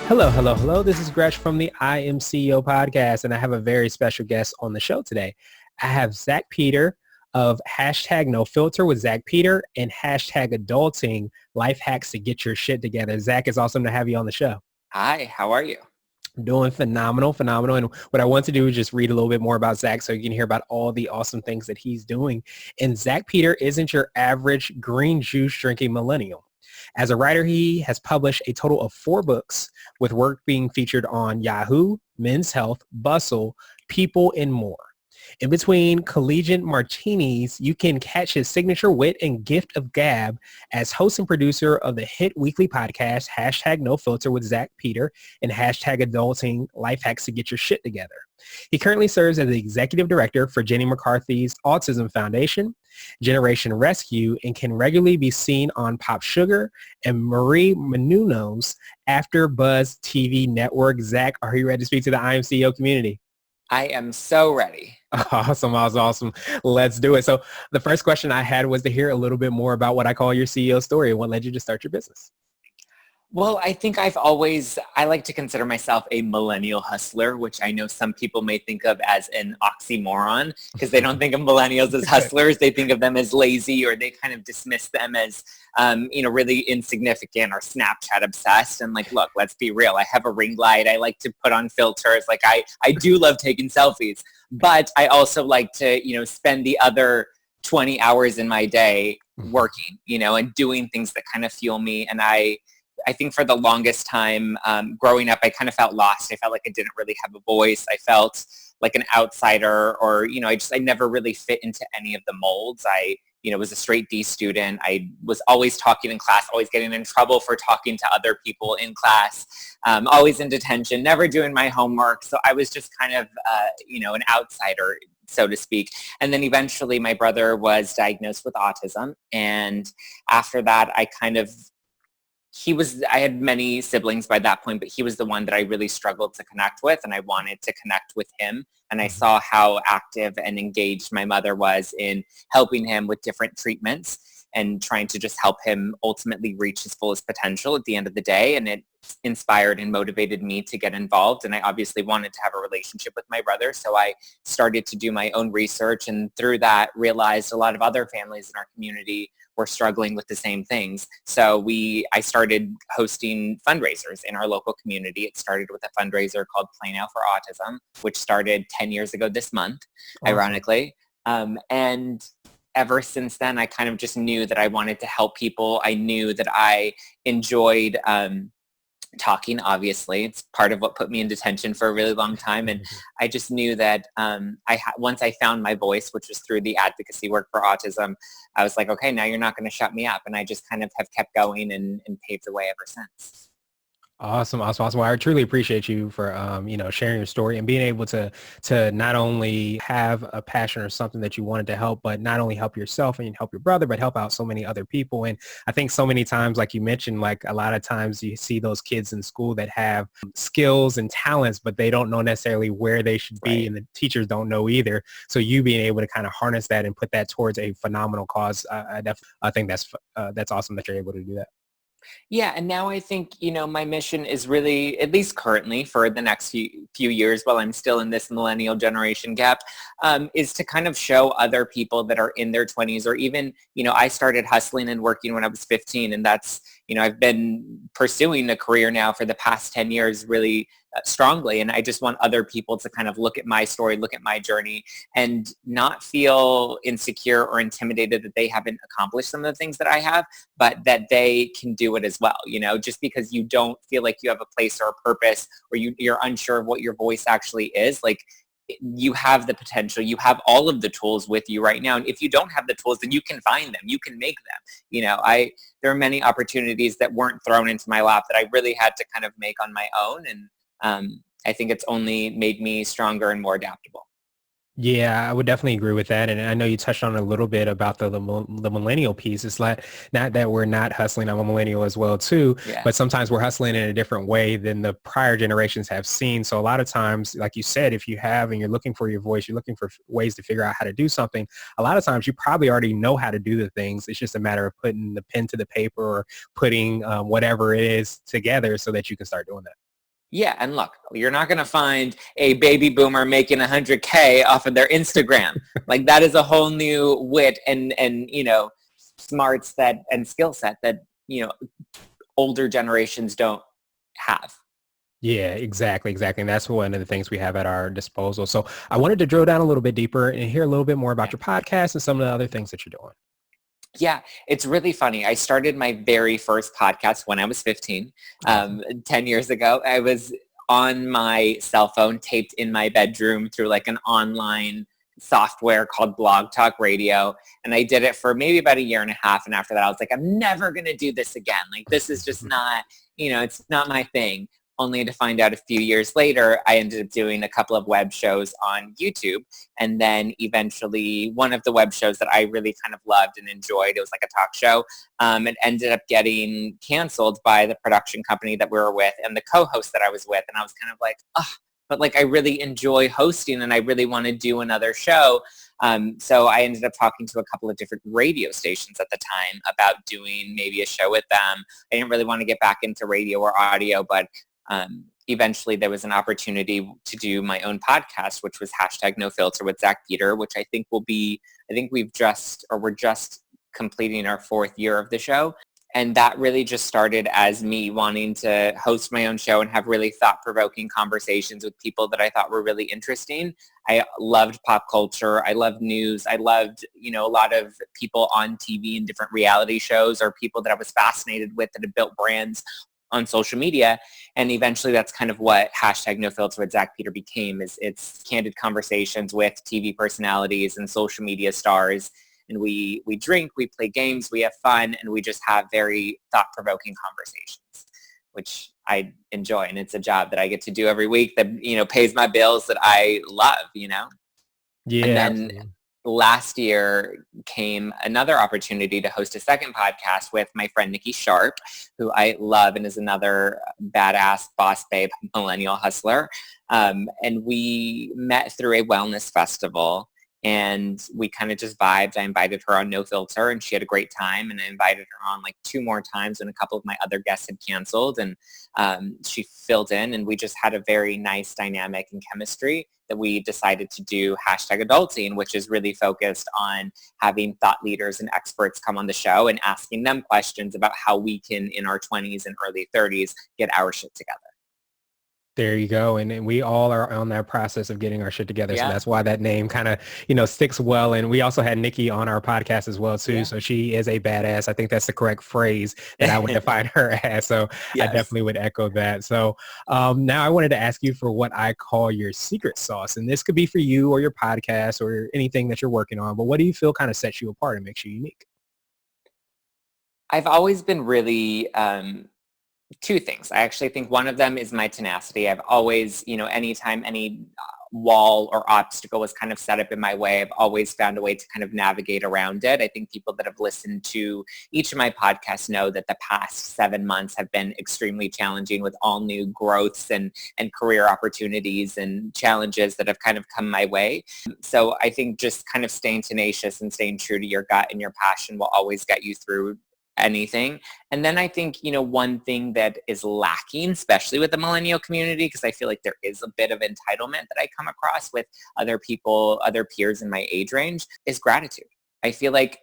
Hello, hello, hello. This is Gresh from the I Am CEO podcast, and I have a very special guest on the show today. I have Zack Peter of hashtag No Filter with Zack Peter and hashtag Adulting Life Hacks to Get Your Shit Together. Zack, it's awesome to have you on the show. Hi, how are you? Doing phenomenal. And what I want to do is just read a little bit more about Zack so you can hear about all the awesome things that he's doing. And Zack Peter isn't your average green juice drinking millennial. As a writer, he has published a total of 4 books, with work being featured on Yahoo, Men's Health, Bustle, People, and more. In between collagen-martinis, you can catch his signature wit and gift-of-gab as host and producer of the hit weekly podcast, hashtag No Filter with Zack Peter and hashtag Adulting Life Hacks to Get Your Shit Together. He currently serves as the executive director for Jenny McCarthy's Autism Foundation, Generation Rescue, and can regularly be seen on POPSUGAR and Menounos AfterBuzz TV network. Zack, are you ready to speak to the I Am CEO community? I am so ready. Awesome. Let's do it. So the first question I had was to hear a little bit more about what I call your CEO story and what led you to start your business. Well, I think I like to consider myself a millennial hustler, which I know some people may think of as an oxymoron because they don't think of millennials as hustlers. They think of them as lazy, or they kind of dismiss them as, really insignificant or Snapchat obsessed. And like, look, let's be real. I have a ring light. I like to put on filters. Like I do love taking selfies, but I also like to, spend the other 20 hours in my day working, and doing things that kind of fuel me. And I think for the longest time growing up, I kind of felt lost. I felt like I didn't really have a voice. I felt like an outsider, or, I never really fit into any of the molds. I was a straight D student. I was always talking in class, always getting in trouble for talking to other people in class, always in detention, never doing my homework. So I was just kind of, an outsider, so to speak. And then eventually my brother was diagnosed with autism. And after that, I had many siblings by that point, but he was the one that I really struggled to connect with, and I wanted to connect with him. And I saw how active and engaged my mother was in helping him with different treatments and trying to just help him ultimately reach his fullest potential at the end of the day. And it inspired and motivated me to get involved. And I obviously wanted to have a relationship with my brother. So I started to do my own research, and through that realized a lot of other families in our community were struggling with the same things. So I started hosting fundraisers in our local community. It started with a fundraiser called Play Now for Autism, which started 10 years ago this month, ironically. And ever since then, I kind of just knew that I wanted to help people. I knew that I enjoyed talking. Obviously, it's part of what put me in detention for a really long time. And I just knew that once I found my voice, which was through the advocacy work for autism, I was like, okay, now you're not going to shut me up. And I just kind of have kept going and paved the way ever since. Awesome. Well, I truly appreciate you for, sharing your story and being able to not only have a passion or something that you wanted to help, but not only help yourself and help your brother, but help out so many other people. And I think so many times, like you mentioned, like a lot of times you see those kids in school that have skills and talents, but they don't know necessarily where they should be. Right. And the teachers don't know either. So you being able to kind of harness that and put that towards a phenomenal cause, I think that's awesome that you're able to do that. Yeah, and now I think, my mission is really, at least currently for the next few years while I'm still in this millennial generation gap, is to kind of show other people that are in their 20s, or even, I started hustling and working when I was 15, and that's, I've been pursuing a career now for the past 10 years really strongly. And I just want other people to kind of look at my story, look at my journey, and not feel insecure or intimidated that they haven't accomplished some of the things that I have, but that they can do it as well. Just because you don't feel like you have a place or a purpose, or you're unsure of what your voice actually is, like, you have the potential, you have all of the tools with you right now. And if you don't have the tools, then you can find them, you can make them. There are many opportunities that weren't thrown into my lap that I really had to kind of make on my own. And I think it's only made me stronger and more adaptable. Yeah, I would definitely agree with that. And I know you touched on a little bit about the millennial piece. It's like, not that we're not hustling. I'm a millennial as well too, Yeah. but sometimes we're hustling in a different way than the prior generations have seen. So a lot of times, like you said, if you have and you're looking for your voice, you're looking for ways to figure out how to do something. A lot of times you probably already know how to do the things. It's just a matter of putting the pen to the paper or putting whatever it is together so that you can start doing that. Yeah, and look, you're not going to find a baby boomer making 100K off of their Instagram. Like that is a whole new wit and smarts that and skill set that older generations don't have. Yeah, exactly. And that's one of the things we have at our disposal. So I wanted to drill down a little bit deeper and hear a little bit more about your podcast and some of the other things that you're doing. Yeah, it's really funny. I started my very first podcast when I was 15, 10 years ago. I was on my cell phone, taped in my bedroom through like an online software called Blog Talk Radio. And I did it for maybe about a year and a half. And after that, I was like, I'm never going to do this again. Like, this is just not, it's not my thing. Only to find out a few years later, I ended up doing a couple of web shows on YouTube. And then eventually one of the web shows that I really kind of loved and enjoyed, it was like a talk show, it ended up getting canceled by the production company that we were with and the co-host that I was with. And I was kind of like, but like I really enjoy hosting and I really want to do another show. So I ended up talking to a couple of different radio stations at the time about doing maybe a show with them. I didn't really want to get back into radio or audio, but eventually there was an opportunity to do my own podcast, which was #NoFilter with Zack Peter, which I think we're just completing our 4th year of the show. And that really just started as me wanting to host my own show and have really thought-provoking conversations with people that I thought were really interesting. I loved pop culture. I loved news. I loved, a lot of people on TV and different reality shows or people that I was fascinated with that had built brands on social media. And eventually that's kind of what #NoFilter with Zack Peter became, is it's candid conversations with TV personalities and social media stars. And we drink, we play games, we have fun, and we just have very thought-provoking conversations, which I enjoy. And it's a job that I get to do every week that, pays my bills that I love, Yeah. And then absolutely. last year came another opportunity to host a second podcast with my friend Nikki Sharp, who I love and is another badass boss babe, millennial hustler. And we met through a wellness festival. And we kind of just vibed. I invited her on No Filter and she had a great time. And I invited her on like 2 more times when a couple of my other guests had canceled. And she filled in and we just had a very nice dynamic and chemistry that we decided to do #Adulting, which is really focused on having thought leaders and experts come on the show and asking them questions about how we can, in our 20s and early 30s, get our shit together. There you go. And we all are on that process of getting our shit together. So Yeah. that's why that name kind of, sticks well. And we also had Nikki on our podcast as well, too. Yeah. So she is a badass. I think that's the correct phrase that I would define her as. So Yes. I definitely would echo that. So now I wanted to ask you for what I call your secret sauce. And this could be for you or your podcast or anything that you're working on. But what do you feel kind of sets you apart and makes you unique? I've always been really 2 things. I actually think one of them is my tenacity. I've always, anytime any wall or obstacle was kind of set up in my way, I've always found a way to kind of navigate around it. I think people that have listened to each of my podcasts know that the past 7 months have been extremely challenging with all new growths and career opportunities and challenges that have kind of come my way. So I think just kind of staying tenacious and staying true to your gut and your passion will always get you through anything. And then I think, one thing that is lacking, especially with the millennial community, because I feel like there is a bit of entitlement that I come across with other people, other peers in my age range, is gratitude. I feel like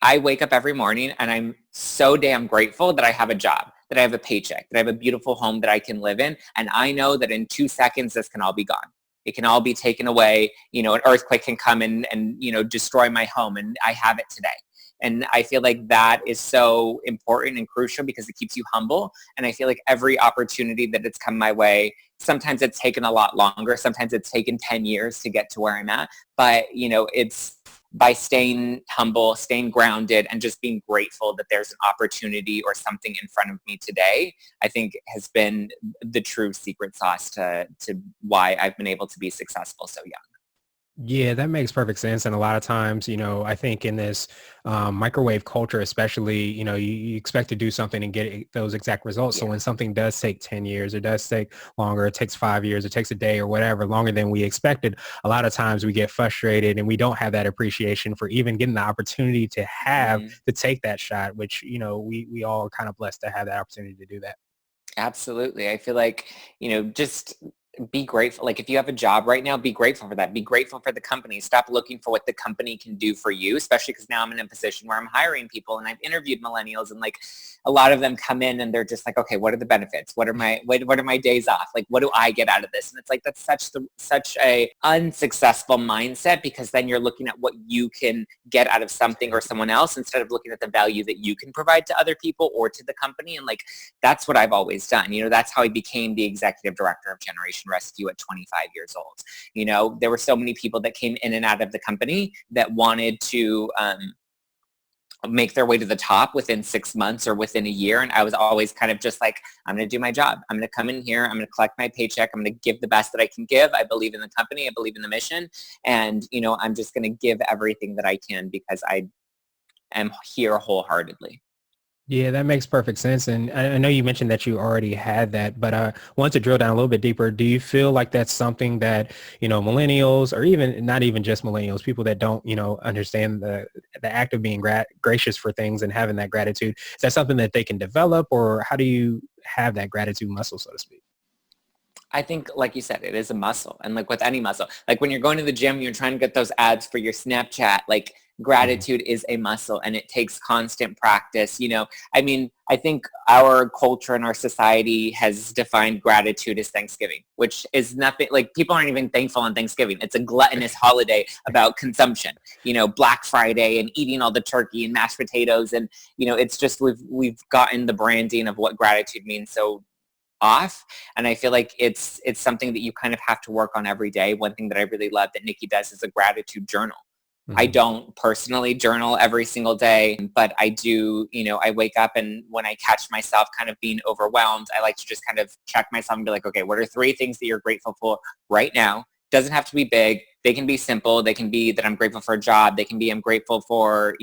I wake up every morning and I'm so damn grateful that I have a job, that I have a paycheck, that I have a beautiful home that I can live in. And I know that in 2 seconds, this can all be gone. It can all be taken away. An earthquake can come and destroy my home, and I have it today. And I feel like that is so important and crucial because it keeps you humble. And I feel like every opportunity that it's come my way, sometimes it's taken a lot longer. Sometimes it's taken 10 years to get to where I'm at. But, it's by staying humble, staying grounded, and just being grateful that there's an opportunity or something in front of me today, I think has been the true secret sauce to why I've been able to be successful so young. Yeah, that makes perfect sense. And a lot of times, I think in this microwave culture, especially, you expect to do something and get those exact results. So when something does take 10 years, it does take longer, it takes 5 years, it takes a day or whatever, longer than we expected. A lot of times we get frustrated and we don't have that appreciation for even getting the opportunity to have to take that shot, which, we all are kind of blessed to have that opportunity to do that. Absolutely. I feel like, just be grateful. Like if you have a job right now, be grateful for that. Be grateful for the company. Stop looking for what the company can do for you, especially because now I'm in a position where I'm hiring people and I've interviewed millennials, and like a lot of them come in and they're just like, okay, what are the benefits? What are my days off? Like, what do I get out of this? And it's like, that's such a unsuccessful mindset, because then you're looking at what you can get out of something or someone else instead of looking at the value that you can provide to other people or to the company. And like, that's what I've always done. That's how I became the executive director of Generation Rescue at 25 years old. There were so many people that came in and out of the company that wanted to make their way to the top within 6 months or within a year. And I was always kind of just like, I'm going to do my job. I'm going to come in here. I'm going to collect my paycheck. I'm going to give the best that I can give. I believe in the company. I believe in the mission. And, I'm just going to give everything that I can because I am here wholeheartedly. Yeah, that makes perfect sense. And I know you mentioned that you already had that, but I want to drill down a little bit deeper. Do you feel like that's something that, millennials, or even not even just millennials, people that don't, understand the act of being gracious for things and having that gratitude, is that something that they can develop, or how do you have that gratitude muscle, so to speak? I think, like you said, it is a muscle. And like with any muscle, like when you're going to the gym, you're trying to get those ads for your Snapchat, like Mhm. gratitude is a muscle and it takes constant practice. I think our culture and our society has defined gratitude as Thanksgiving, which is nothing, like people aren't even thankful on Thanksgiving. It's a gluttonous holiday about consumption, Black Friday and eating all the turkey and mashed potatoes. And, it's just, we've gotten the branding of what gratitude means so off. And I feel like it's something that you kind of have to work on every day. One thing that I really love that Nikki does is a gratitude journal. I Mhm. don't personally journal every single day, but I do, I wake up and when I catch myself kind of being overwhelmed, I like to just kind of check myself and be like, okay, what are 3 things that you're grateful for right now? Doesn't have to be big. They can be simple. They can be that I'm grateful for a job. They can be I'm grateful for,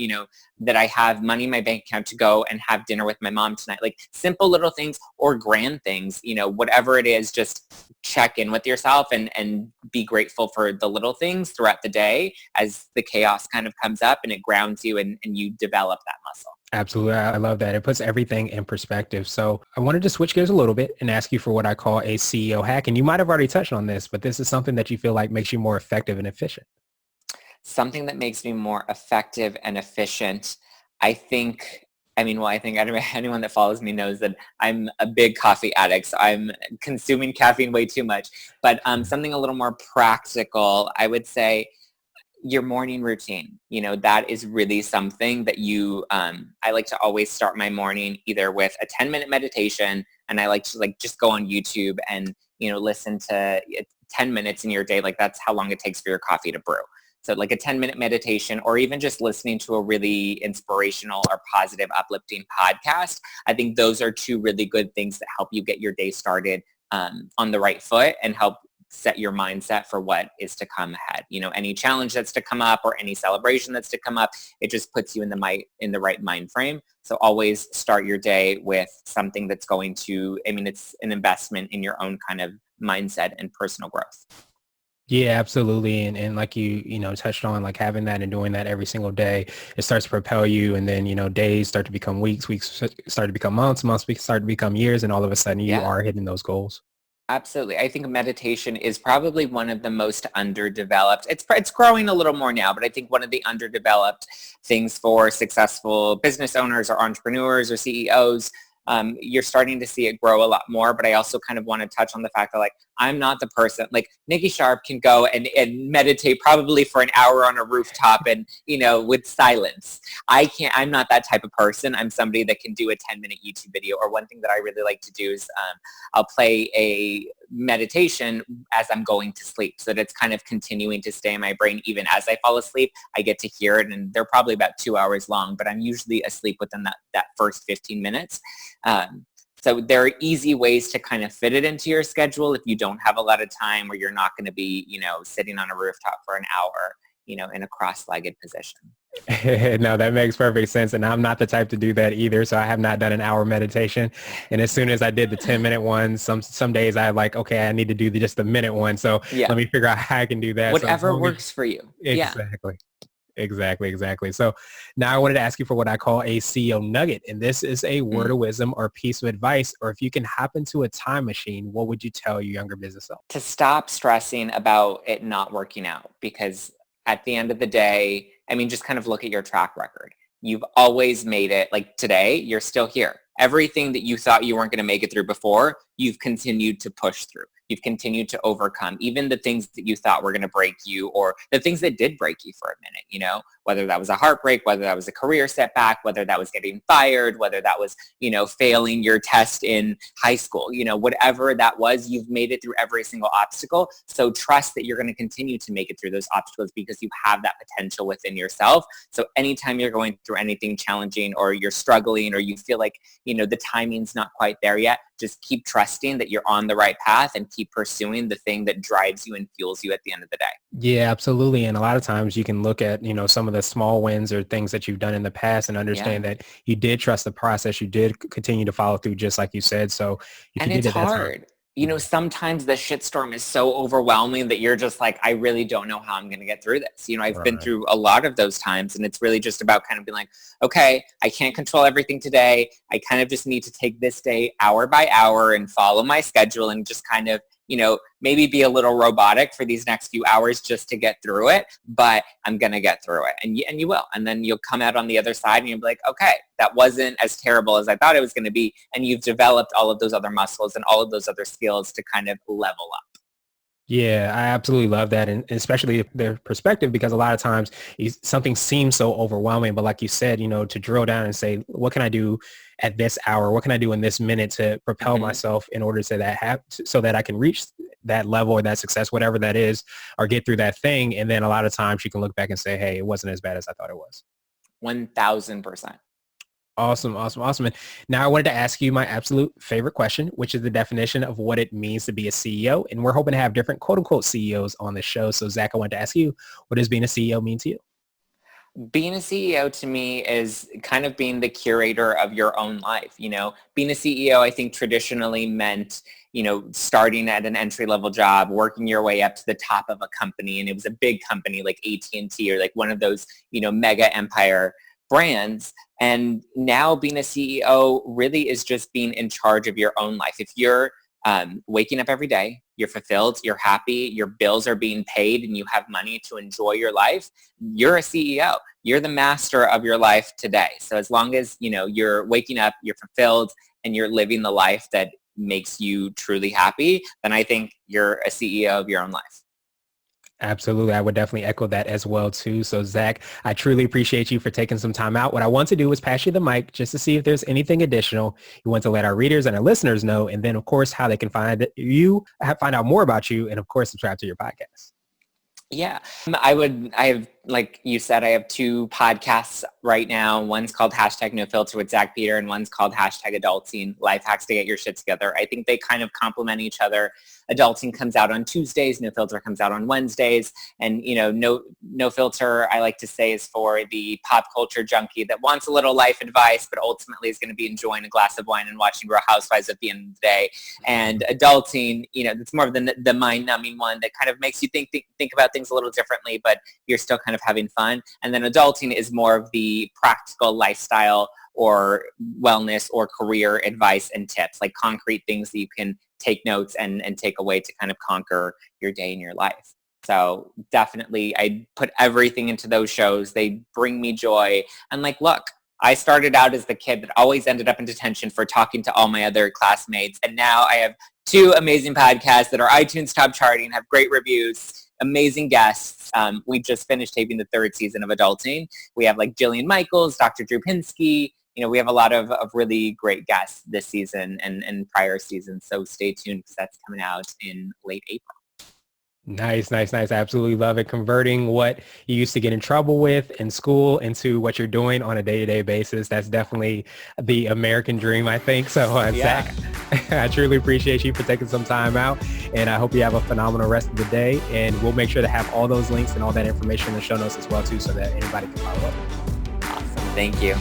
that I have money in my bank account to go and have dinner with my mom tonight. Like simple little things or grand things, whatever it is, just check in with yourself and be grateful for the little things throughout the day as the chaos kind of comes up, and it grounds you and you develop that muscle. Absolutely. I love that. It puts everything in perspective. So I wanted to switch gears a little bit and ask you for what I call a CEO hack. And you might have already touched on this, but this is something that you feel like makes you more effective and efficient. Something that makes me more effective and efficient, I think, I think anyone that follows me knows that I'm a big coffee addict. So I'm consuming caffeine way too much. But something a little more practical, I would say your morning routine. That is really something that I like to always start my morning either with a 10-minute meditation, and I like to just go on YouTube and, listen to 10 minutes in your day. Like that's how long it takes for your coffee to brew. So like a 10-minute meditation, or even just listening to a really inspirational or positive, uplifting podcast. I think those are 2 really good things that help you get your day started on the right foot and help set your mindset for what is to come ahead. Any challenge that's to come up or any celebration that's to come up, it just puts you in the right mind frame. So always start your day with something that's going to, it's an investment in your own kind of mindset and personal growth. Yeah, absolutely. And like touched on, like having that and doing that every single day, it starts to propel you. And then, days start to become weeks, weeks start to become months, months start to become years. And all of a sudden you Yeah. are hitting those goals. Absolutely. I think meditation is probably one of the most underdeveloped. It's growing a little more now, but I think one of the underdeveloped things for successful business owners or entrepreneurs or CEOs, you're starting to see it grow a lot more. But I also kind of want to touch on the fact that I'm not the person, like Nikki Sharp can go and meditate probably for an hour on a rooftop and, with silence. I'm not that type of person. I'm somebody that can do a 10-minute YouTube video. Or one thing that I really like to do is I'll play a meditation as I'm going to sleep, so that it's kind of continuing to stay in my brain even as I fall asleep. I get to hear it, and they're probably about 2 hours long, but I'm usually asleep within that first 15 minutes. So there are easy ways to kind of fit it into your schedule if you don't have a lot of time, or you're not going to be, sitting on a rooftop for an hour, in a cross-legged position. No, that makes perfect sense. And I'm not the type to do that either. So I have not done an hour meditation. And as soon as I did the 10-minute one, some days I like, okay, I need to do just the minute one. So Yeah. let me figure out how I can do that. So as Whatever long as works for you. Yeah. exactly. Exactly. So now I wanted to ask you for what I call a CEO nugget. And this is a word of wisdom or piece of advice, or if you can hop into a time machine, what would you tell your younger business self? To stop stressing about it not working out, because at the end of the day, I mean, just kind of look at your track record. You've always made it. Like today, you're still here. Everything that you thought you weren't going to make it through before, you've continued to push through. You've continued to overcome even the things that you thought were going to break you, or the things that did break you for a minute, you know, whether that was a heartbreak, whether that was a career setback, whether that was getting fired, whether that was, you know, failing your test in high school, you know, whatever that was, you've made it through every single obstacle. So trust that you're going to continue to make it through those obstacles because you have that potential within yourself. So anytime you're going through anything challenging, or you're struggling, or you feel like, you know, the timing's not quite there yet, just keep trusting that you're on the right path and keep pursuing the thing that drives you and fuels you at the end of the day. Yeah, absolutely. And a lot of times you can look at, you know, some of the small wins or things that you've done in the past and understand that you did trust the process. You did continue to follow through just like you said. So if And you it's did it that time. hard. You know, sometimes the shitstorm is so overwhelming that you're just like, I really don't know how I'm going to get through this. You know, I've been through a lot of those times, and it's really just about kind of being like, okay, I can't control everything today. I kind of just need to take this day hour by hour and follow my schedule and just kind of, you know, maybe be a little robotic for these next few hours just to get through it, but I'm going to get through it. And you will. And then you'll come out on the other side and you'll be like, okay, that wasn't as terrible as I thought it was going to be. And you've developed all of those other muscles and all of those other skills to kind of level up. Yeah, I absolutely love that. And especially their perspective, because a lot of times something seems so overwhelming, but like you said, you know, to drill down and say, what can I do at this hour? What can I do in this minute to propel myself in order to so that I can reach that level or that success, whatever that is, or get through that thing. And then a lot of times you can look back and say, hey, it wasn't as bad as I thought it was. 1000%. Awesome. And now I wanted to ask you my absolute favorite question, which is the definition of what it means to be a CEO. And we're hoping to have different quote unquote CEOs on the show. So Zach, I wanted to ask you, what does being a CEO mean to you? Being a CEO to me is kind of being the curator of your own life. You know, being a CEO, I think traditionally meant, you know, starting at an entry-level job, working your way up to the top of a company. And it was a big company like AT&T or like one of those, you know, mega empire brands. And now being a CEO really is just being in charge of your own life. If you're waking up every day, you're fulfilled, you're happy, your bills are being paid, and you have money to enjoy your life, you're a CEO. You're the master of your life today. So as long as, you know, you're waking up, you're fulfilled, and you're living the life that makes you truly happy, then I think you're a CEO of your own life. Absolutely. I would definitely echo that as well too. So Zach, I truly appreciate you for taking some time out. What I want to do is pass you the mic just to see if there's anything additional you want to let our readers and our listeners know. And then of course, how they can find out more about you, and of course, subscribe to your podcast. Yeah, I have, like you said, I have 2 podcasts right now. One's called #NoFilter with Zack Peter, and one's called #Adulting, Life Hacks to Get Your Shit Together. I think they kind of complement each other. Adulting comes out on Tuesdays, No Filter comes out on Wednesdays. And, you know, no Filter, I like to say, is for the pop culture junkie that wants a little life advice, but ultimately is going to be enjoying a glass of wine and watching Real Housewives at the end of the day. And Adulting, you know, it's more of the mind-numbing one that kind of makes you think about things a little differently, but you're still kind of having fun. And then Adulting is more of the practical lifestyle or wellness or career advice and tips, like concrete things that you can take notes and take away to kind of conquer your day and your life. So definitely I put everything into those shows. They bring me joy. And like, look, I started out as the kid that always ended up in detention for talking to all my other classmates. And now I have 2 amazing podcasts that are iTunes top charting, have great reviews, amazing guests. We just finished taping the 3rd season of Adulting. We have like Jillian Michaels, Dr. Drew Pinsky. You know, we have a lot of really great guests this season and prior seasons. So stay tuned because that's coming out in late April. Nice. I absolutely love it. Converting what you used to get in trouble with in school into what you're doing on a day-to-day basis. That's definitely the American dream, I think. So Zach, I truly appreciate you for taking some time out, and I hope you have a phenomenal rest of the day. And we'll make sure to have all those links and all that information in the show notes as well too, so that anybody can follow up. Awesome. Thank you.